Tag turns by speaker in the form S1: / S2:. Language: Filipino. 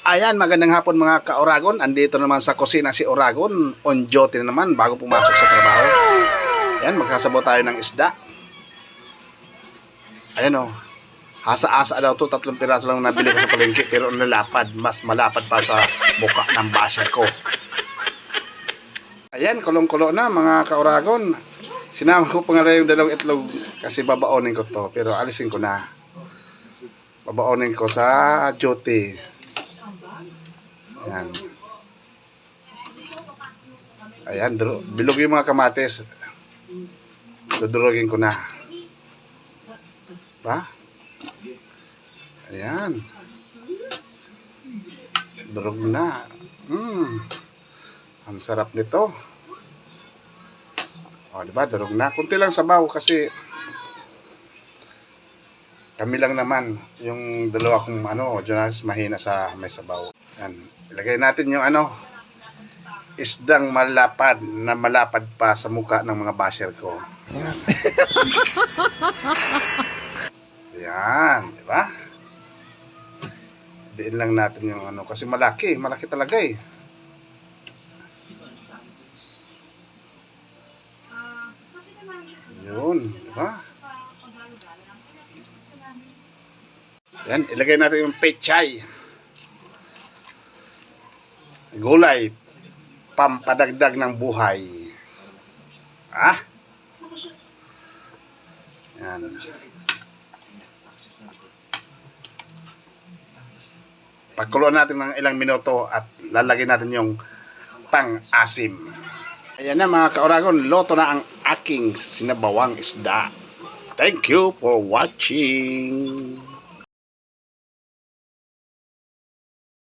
S1: Ayan, magandang hapon mga ka-Oragon. Andito naman sa kusina si Oragon. On duty na naman bago pumasok sa trabaho. Ayan, magsasabot tayo ng isda. Ayan o. Hasa-asa daw to. 3 piraso lang nabili ko sa palengke. Pero nalapad. Mas malapad pa sa buka ng basher ko. Ayan, kulong-kulo na mga ka-Oragon. Sinama ko pa nga yung 2 itlog kasi babaonin ko to. Pero alisin ko na. Babaonin ko sa duty. Ayan. Ayan, bilog yung mga kamatis. Dudurugin ko na. Ba? Ayan. Durog na. Ang sarap nito. O, diba? Durog na. Kunti lang sabaw kasi kami lang naman. Yung dalawa kong Jonas, mahina sa may sabaw. Ayan. Ilagay natin yung isdang malapad na malapad pa sa mukha ng mga basher ko. Ayan. Ayan, di ba? Diin lang natin yung kasi malaki talaga eh. Yun, di ba? Ayan, ilagay natin yung pechay. Gulay, pampadagdag ng buhay. Yan. Pagkuluan natin ng ilang minuto at lalagyan natin yung pang-asim. Ayan na mga ka-Oragon, loto na ang aking sinabawang isda. Thank you for watching.